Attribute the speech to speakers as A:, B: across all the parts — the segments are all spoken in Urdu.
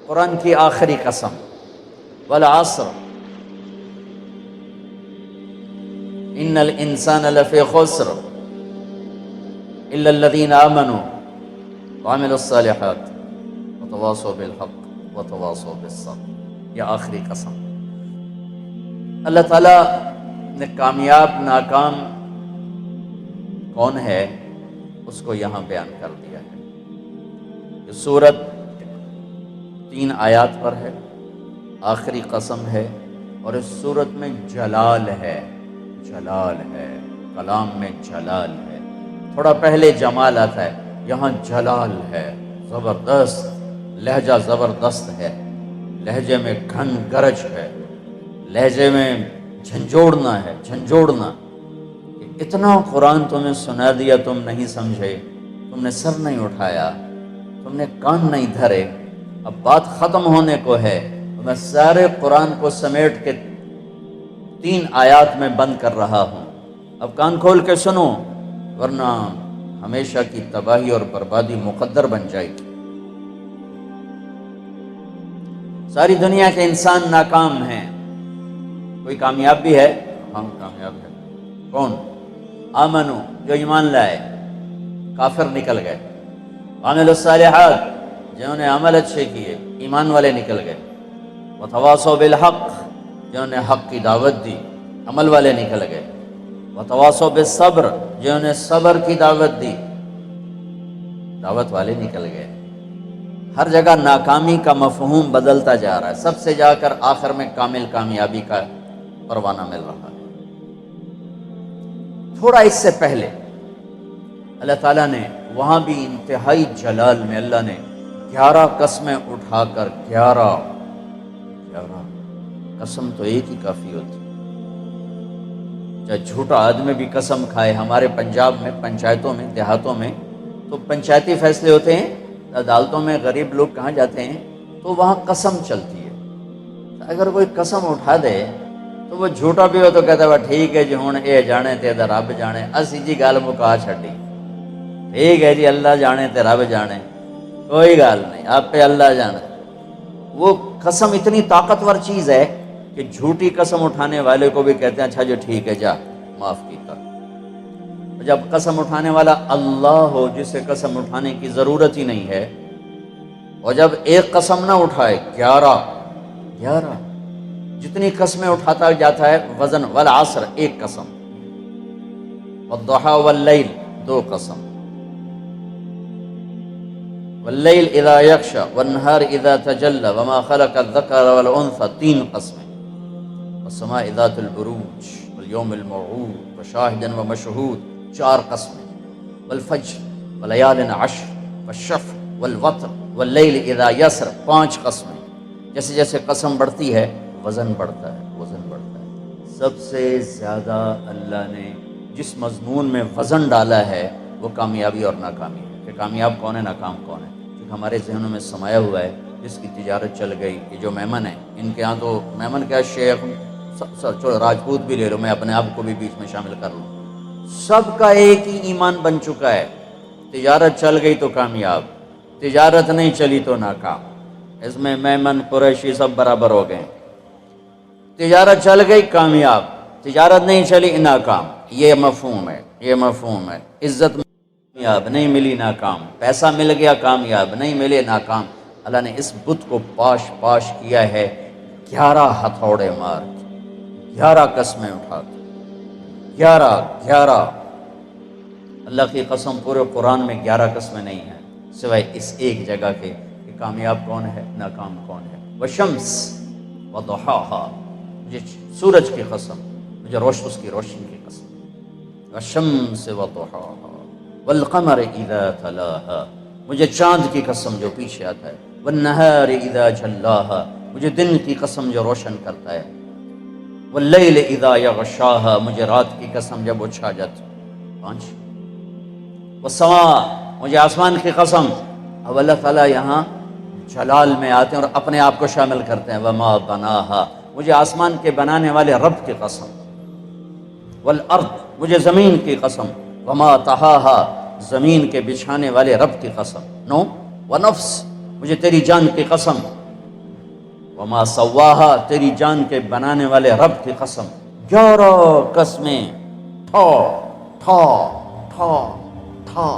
A: قرآن کی آخری قسم، والعصر ان الانسان لفی خسر الا الذین آمنوا وعملوا الصالحات وتواصوا بالحق وتواصوا بالصبر۔ یہ آخری قسم۔ اللہ تعالیٰ نے کامیاب ناکام کون ہے اس کو یہاں بیان کر دیا ہے۔ یہ سورت 3 آیات پر ہے، آخری قسم ہے، اور اس سورت میں جلال ہے، جلال ہے، کلام میں جلال ہے۔ تھوڑا پہلے جمال آتا ہے، یہاں جلال ہے، زبردست لہجہ، زبردست ہے، لہجے میں گھن گرج ہے، لہجے میں جھنجھوڑنا ہے، جھنجھوڑنا۔ اتنا قرآن تمہیں سنا دیا، تم نہیں سمجھے، تم نے سر نہیں اٹھایا، تم نے کان نہیں دھرے، اب بات ختم ہونے کو ہے، تو میں سارے قرآن کو سمیٹ کے 3 آیات میں بند کر رہا ہوں۔ اب کان کھول کے سنو، ورنہ ہمیشہ کی تباہی اور بربادی مقدر بن جائے گی۔ ساری دنیا کے انسان ناکام ہیں، کوئی کامیاب بھی ہے؟ ہاں کامیاب ہے۔ کون؟ آمنو، جو ایمان لائے، کافر نکل گئے۔ عامل الصالحات، جنہوں نے عمل اچھے کیے، ایمان والے نکل گئے۔ وتواصوا بالحق، جنہوں نے حق کی دعوت دی، عمل والے نکل گئے۔ وتواصوا بالصبر، جنہوں نے صبر کی دعوت دی، دعوت والے نکل گئے۔ ہر جگہ ناکامی کا مفہوم بدلتا جا رہا ہے، سب سے جا کر آخر میں کامل کامیابی کا پروانہ مل رہا ہے۔ تھوڑا اس سے پہلے اللہ تعالیٰ نے وہاں بھی انتہائی جلال میں اللہ نے 11 قسمیں اٹھا کر 11 قسم تو ایک ہی کافی ہوتی، چاہے جھوٹا آدمی بھی قسم کھائے۔ ہمارے پنجاب میں پنچایتوں میں، دیہاتوں میں تو پنچایتی فیصلے ہوتے ہیں، عدالتوں میں غریب لوگ کہاں جاتے ہیں تو وہاں قسم چلتی ہے۔ اگر کوئی قسم اٹھا دے تو وہ جھوٹا بھی ہو تو کہتا ہے ٹھیک ہے جی، ہوں اے جانے تے رب جانے، اسی جی گل مکا چھڈی، ٹھیک ہے جی، اللہ جانے تے رب جانے، کوئی گل نہیں، آپ پہ اللہ جانے۔ وہ قسم اتنی طاقتور چیز ہے کہ جھوٹی قسم اٹھانے والے کو بھی کہتے ہیں اچھا جو ٹھیک ہے جا معاف کیتا۔ جب قسم اٹھانے والا اللہ ہو، جسے قسم اٹھانے کی ضرورت ہی نہیں ہے، اور جب ایک قسم نہ اٹھائے 11 جتنی قسمیں اٹھاتا جاتا ہے وزن، والعصر 1 قسم، والضحى واللیل 2 قسم، واللیل اذا یغشی والنہار اذا تجلی وما خلق الذکر والانثى 3 قسمیں، والسماء ذات البروج والیوم الموعود وشاہد ومشہود 4 قسمیں، والفجر ولیال عشر والشفع والوتر واللیل اذا یسر 5 قسمیں۔ جیسے جیسے قسم بڑھتی ہے وزن بڑھتا ہے، وزن بڑھتا ہے۔ سب سے زیادہ اللہ نے جس مضمون میں وزن ڈالا ہے وہ کامیابی اور ناکامی ہے، کہ کامیاب کون ہے، ناکام کون ہے۔ کیونکہ ہمارے ذہنوں میں سمایا ہوا ہے جس کی تجارت چل گئی، یہ جو میمن ہیں، ان کے ہاں تو میمن کیا، شیخ، چلو راجپوت بھی لے لو، میں اپنے آپ کو بھی بیچ میں شامل کر لوں، سب کا ایک ہی ایمان بن چکا ہے، تجارت چل گئی تو کامیاب، تجارت نہیں چلی تو ناکام۔ اس میں میمن قریشی سب برابر ہو گئے، تجارت چل گئی کامیاب، تجارت نہیں چلی ناکام۔ یہ مفہوم ہے، یہ مفہوم ہے۔ عزت کامیاب نہیں ملی ناکام، پیسہ مل گیا کامیاب نہیں ملے ناکام۔ اللہ نے اس بت کو پاش پاش کیا ہے 11 ہتھوڑے مار کے، 11 قسمیں اٹھا کے، 11 اللہ کی قسم پورے قرآن میں 11 قسمیں نہیں ہیں سوائے اس ایک جگہ کے کہ کامیاب کون ہے، ناکام کون ہے۔ والشمس وضحاها، مجھے سورج کی قسم، مجھے اس کی روشنی کی قسم، والشمس وضحاها والقمر اذا تلاها، مجھے چاند کی قسم جو پیچھے آتا ہے، والنہار اذا جلاها، مجھے دن کی قسم جو روشن کرتا ہے، واللیل اذا یغشاها، مجھے رات کی قسم جب وہ چھا جاتی۔ 5۔ والسماء، مجھے آسمان کی قسم۔ اب اللہ تعالیٰ یہاں جلال میں آتے ہیں اور اپنے آپ کو شامل کرتے ہیں، وما بناها، مجھے آسمان کے بنانے والے رب کی قسم۔ والارض، مجھے زمین کی قسم۔ وما طحاها، زمین کے بچھانے والے رب کی قسم۔ 9۔ ونفس، مجھے تیری جان کی قسم۔ وما سواہا، تیری جان کے بنانے والے رب کی قسم، 11 قسمیں، ٹھا ٹھا ٹھا ٹھا۔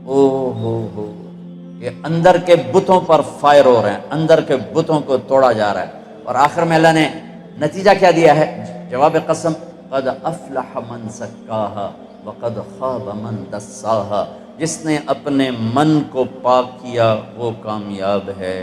A: او ہو، یہ اندر کے بتوں پر فائر ہو رہے ہیں، اندر کے بتوں کو توڑا جا رہا ہے، اور آخر میں اللہ نے نتیجہ کیا دیا ہے؟ جواب قسم، قد افلح من زکاہا وقد خاب من دساہا، جس نے اپنے من کو پاک کیا وہ کامیاب ہے،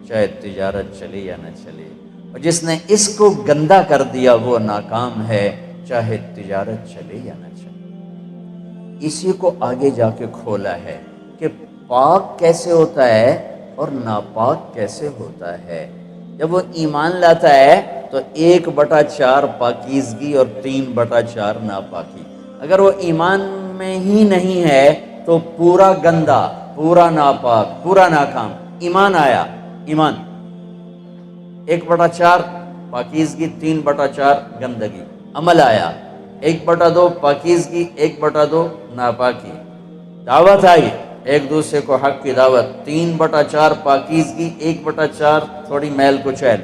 A: چاہے تجارت چلے یا نہ چلے، اور جس نے اس کو گندا کر دیا وہ ناکام ہے، چاہے تجارت چلے یا نہ چلے۔ اسی کو آگے جا کے کھولا ہے کہ پاک کیسے ہوتا ہے اور ناپاک کیسے ہوتا ہے۔ جب وہ ایمان لاتا ہے تو 1/4 پاکیزگی اور 3/4 ناپاکی۔ اگر وہ ایمان میں ہی نہیں ہے تو پورا گندا، پورا ناپاک، پورا ناکام۔ ایمان آیا، ایمان 1/4 پاکیزگی، 3/4 گندگی۔ عمل آیا، 1/2 پاکیزگی، 1/2 ناپاکی۔ دعوت آئی، ایک دوسرے کو حق کی دعوت، 3/4 پاکیزگی، 1/4 تھوڑی میل کچیل۔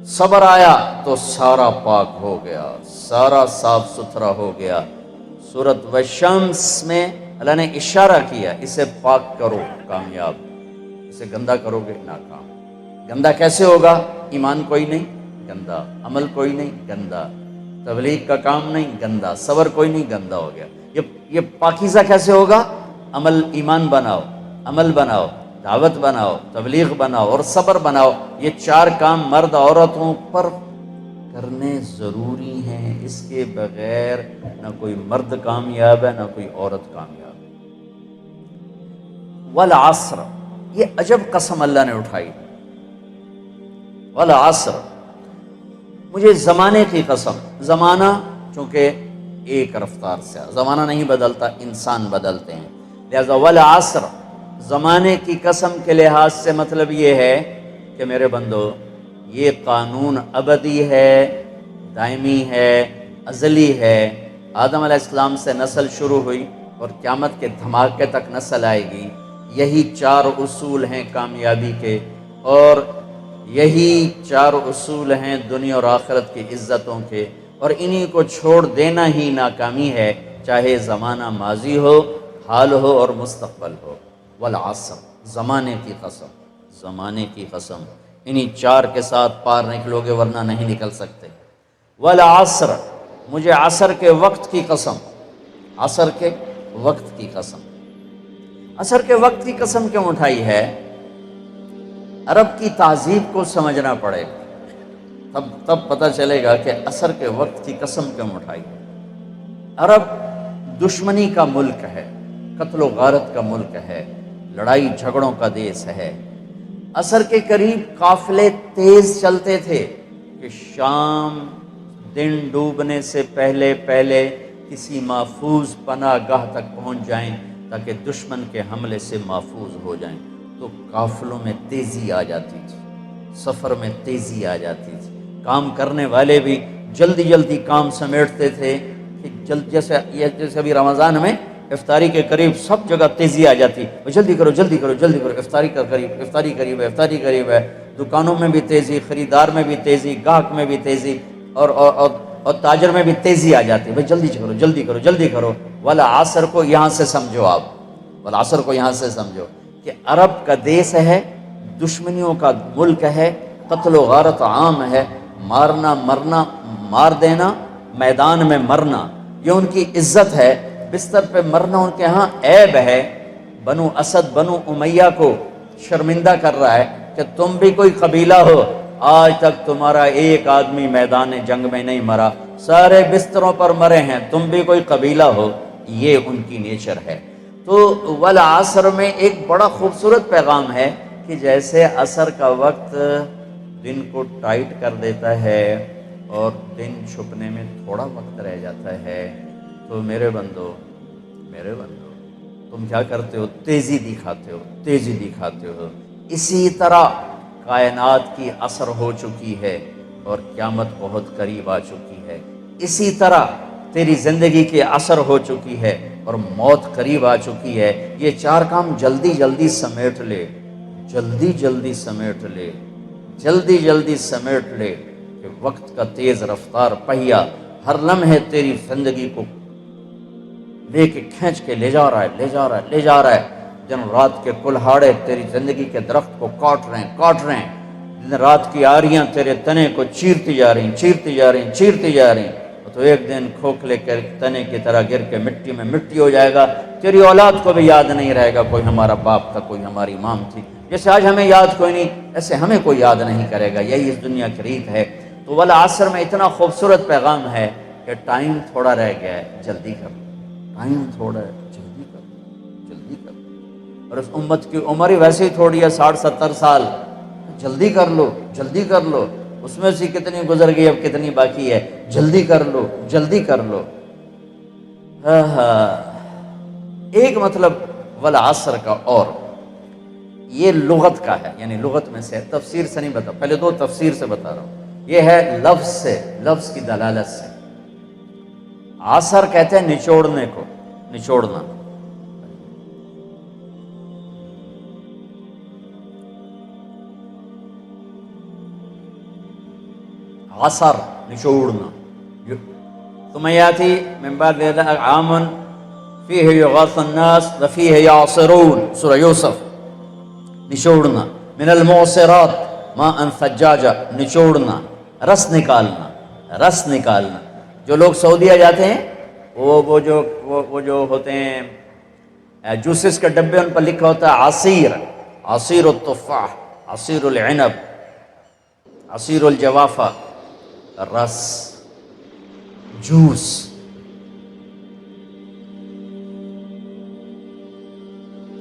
A: صبر آیا تو سارا پاک ہو گیا، سارا صاف ستھرا ہو گیا۔ سورۃ والشمس میں اللہ نے اشارہ کیا، اسے پاک کرو کامیاب، اسے گندا کرو گے ناکام۔ گندا کیسے ہوگا؟ ایمان کوئی نہیں، گندا۔ عمل کوئی نہیں، گندا۔ تبلیغ کا کام نہیں، گندا۔ صبر کوئی نہیں، گندا ہو گیا۔ یہ پاکیزہ کیسے ہوگا؟ عمل، ایمان بناؤ، عمل بناؤ، دعوت بناؤ، تبلیغ بناؤ اور صبر بناؤ۔ یہ 4 کام مرد عورتوں پر کرنے ضروری ہیں، اس کے بغیر نہ کوئی مرد کامیاب ہے نہ کوئی عورت کامیاب ہے۔ والعصر، یہ عجب قسم اللہ نے اٹھائی۔ والعصر، مجھے زمانے کی قسم۔ زمانہ چونکہ ایک رفتار سے، زمانہ نہیں بدلتا، انسان بدلتے ہیں، لہذا والعصر، زمانے کی قسم کے لحاظ سے مطلب یہ ہے کہ میرے بندو، یہ قانون ابدی ہے، دائمی ہے، ازلی ہے۔ آدم علیہ السلام سے نسل شروع ہوئی اور قیامت کے دھماکے تک نسل آئے گی۔ یہی 4 اصول ہیں کامیابی کے، اور یہی 4 اصول ہیں دنیا اور آخرت کی عزتوں کے، اور انہی کو چھوڑ دینا ہی ناکامی ہے، چاہے زمانہ ماضی ہو، حال ہو اور مستقبل ہو۔ والعصر، زمانے کی قسم، زمانے کی قسم، انہی 4 کے ساتھ پار نکلو گے ورنہ نہیں نکل سکتے۔ والعصر، مجھے عصر کے وقت کی قسم، عصر کے وقت کی قسم۔ عصر کے وقت کی قسم کیوں اٹھائی ہے؟ عرب کی تہذیب کو سمجھنا پڑے گا، تب پتہ چلے گا کہ عصر کے وقت کی قسم کیوں اٹھائی۔ عرب دشمنی کا ملک ہے، قتل و غارت کا ملک ہے، لڑائی جھگڑوں کا دیس ہے۔ عصر کے قریب قافلے تیز چلتے تھے کہ شام دن ڈوبنے سے پہلے کسی محفوظ پناہ گاہ تک پہنچ جائیں تاکہ دشمن کے حملے سے محفوظ ہو جائیں۔ تو قافلوں میں تیزی آ جاتی تھی، سفر میں تیزی آ جاتی تھی، کام کرنے والے بھی جلدی کام سمیٹتے تھے کہ جیسے ابھی رمضان میں افطاری کے قریب سب جگہ تیزی آ جاتی، جلدی کرو، افطاری قریب ہے۔ دکانوں میں بھی تیزی، خریدار میں بھی تیزی، گاہک میں بھی تیزی، اور تاجر میں بھی تیزی آ جاتی، بھائی جلدی کرو۔ والعصر کو یہاں سے سمجھو، آپ والعصر کو یہاں سے سمجھو کہ عرب کا دیس ہے، دشمنیوں کا ملک ہے، قتل و غارت عام ہے، مارنا مرنا، مار دینا، میدان میں مرنا، یہ ان کی عزت ہے۔ بستر پہ مرنا ان کے ہاں عیب ہے۔ بنو اسد، بنو امیہ کو شرمندہ کر رہا ہے کہ تم بھی کوئی قبیلہ ہو، آج تک تمہارا ایک آدمی میدان جنگ میں نہیں مرا، سارے بستروں پر مرے ہیں، تم بھی کوئی قبیلہ ہو، یہ ان کی نیچر ہے۔ تو والعصر میں ایک بڑا خوبصورت پیغام ہے کہ جیسے عصر کا وقت دن کو ٹائٹ کر دیتا ہے اور دن چھپنے میں تھوڑا وقت رہ جاتا ہے، تو میرے بندو تم کیا کرتے ہو؟ تیزی دکھاتے ہو۔ اسی طرح کائنات کی عصر ہو چکی ہے اور قیامت بہت قریب آ چکی ہے۔ اسی طرح تیری زندگی کی عصر ہو چکی ہے اور موت قریب آ چکی ہے، یہ 4 کام جلدی جلدی سمیٹ لے، جلدی جلدی سمیٹ لے، جلدی جلدی سمیٹ لے کہ وقت کا تیز رفتار پہیا ہر لمحے تیری زندگی کو لے کے کھینچ کے لے جا رہا ہے، لے جا رہا ہے، لے جا رہا ہے۔ دن رات کے کلہاڑے تیری زندگی کے درخت کو کاٹ رہے ہیں، دن رات کی آریاں تیرے تنے کو چیرتی جا رہی ہیں، چیرتی جا رہی ہیں، چیرتی جا رہی ہیں، تو ایک دن کھوکھلے کے تنے کی طرح گر کے مٹی میں مٹی ہو جائے گا۔ تیری اولاد کو بھی یاد نہیں رہے گا کوئی ہمارا باپ تھا، کوئی ہماری ماں تھی، جیسے آج ہمیں یاد کوئی نہیں ایسے ہمیں کوئی یاد نہیں کرے گا۔ یہی اس دنیا کی ریت ہے۔ تو والعصر میں اتنا خوبصورت پیغام ہے کہ ٹائم تھوڑا رہ گیا ہے، جلدی کر، ٹائم تھوڑا ہے، جلدی کر، جلدی کر۔ اور اس امت کی عمر ہی ویسے ہی تھوڑی ہے، 60-70 سال، جلدی کر لو، جلدی کر لو۔ اس میں سے کتنی گزر گئی، اب کتنی باقی ہے، جلدی کر لو، جلدی کر لو۔ ایک مطلب والعصر کا، اور یہ لغت کا ہے، یعنی لغت میں سے، تفسیر سے نہیں بتا، پہلے 2 تفسیر سے بتا رہا ہوں۔ یہ ہے لفظ سے، لفظ کی دلالت سے۔ عصر کہتے ہیں نچوڑنے کو، نچوڑنا۔ عصر نچوڑنا۔ ثم یاتی من بعد ذلك عام فیہ یغاث الناس وفیہ یعصرون، سورہ یوسف۔ نچوڑنا۔ من المعصرات ماء ثجاجا، نچوڑنا، رس نکالنا، رس نکالنا۔ جو لوگ سعودیہ جاتے ہیں وہ جو ہوتے ہیں جوسز کے ڈبے، ان پر لکھا ہوتا ہے عصیر، عصیر التفاح، عصیر العنب، عصیر الجوافہ، رس، جوس۔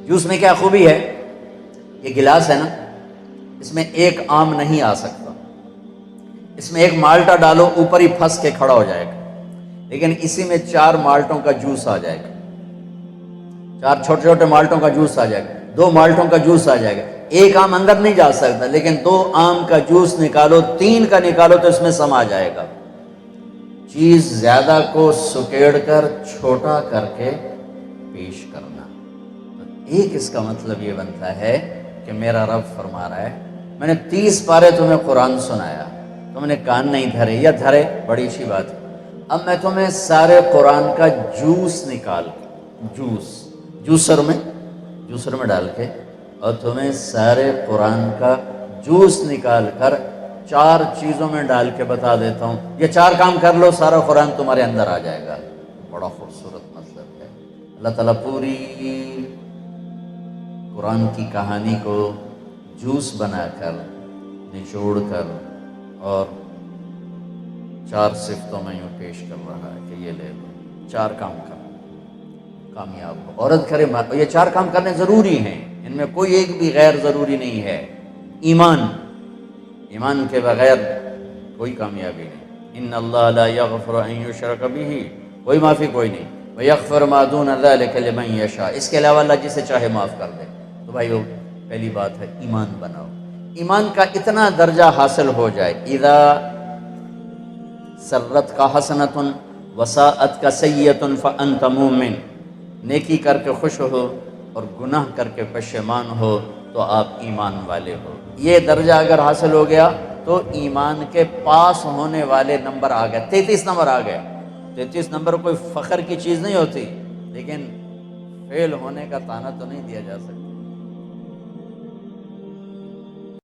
A: جوس میں کیا خوبی ہے؟ یہ گلاس ہے نا، اس میں ایک آم نہیں آ سکتا، اس میں ایک مالٹا ڈالو اوپر ہی پھنس کے کھڑا ہو جائے گا، لیکن اسی میں 4 مالٹوں کا جوس آ جائے گا، 4 چھوٹے چھوٹے مالٹوں کا جوس آ جائے گا، 2 مالٹوں کا جوس آ جائے گا۔ ایک آم اندر نہیں جا سکتا، لیکن 2 آم کا جوس نکالو، 3 کا نکالو تو اس میں سما جائے گا۔ چیز زیادہ کو سکیڑ کر چھوٹا کر کے پیش کرنا، ایک اس کا مطلب یہ بنتا ہے کہ میرا رب فرما رہا ہے میں نے 30 پارے تمہیں قرآن سنایا، تم نے کان نہیں دھرے، یا دھرے بڑی اچھی بات ہے، اب میں تمہیں سارے قرآن کا جوس نکال کے، جوسر میں ڈال کے، اور تمہیں سارے قرآن کا جوس نکال کر 4 چیزوں میں ڈال کے بتا دیتا ہوں، یہ 4 کام کر لو، سارا قرآن تمہارے اندر آ جائے گا۔ بڑا خوبصورت مطلب ہے۔ اللہ تعالیٰ پوری قرآن کی کہانی کو جوس بنا کر، نچوڑ کر، اور 4 صفتوں میں یوں پیش کر رہا ہے کہ یہ لے لو، 4 کام کرو، کامیاب ہو۔ عورت کرے، یہ 4 کام کرنے ضروری ہیں، ان میں کوئی ایک بھی غیر ضروری نہیں ہے۔ ایمان کے بغیر کوئی کامیابی نہیں۔ ان اللہ لا یغفر ان یشرک بہ، کوئی معافی کوئی نہیں، ویغفر ما دون ذلک لمن یشاء، اس کے علاوہ اللہ جسے چاہے معاف کر دے۔ تو بھائیو، پہلی بات ہے ایمان بناؤ۔ ایمان کا اتنا درجہ حاصل ہو جائے، اذا سرت کا حسنۃ وساءت کا سیئۃ فانت مومن، نیکی کر کے خوش ہو اور گناہ کر کے پشیمان ہو تو آپ ایمان والے ہو۔ یہ درجہ اگر حاصل ہو گیا تو ایمان کے پاس ہونے والے نمبر آ گئے، 33 نمبر آ گئے۔ 33 نمبر کوئی فخر کی چیز نہیں ہوتی، لیکن فیل ہونے کا طعنہ تو نہیں دیا جا سکتا۔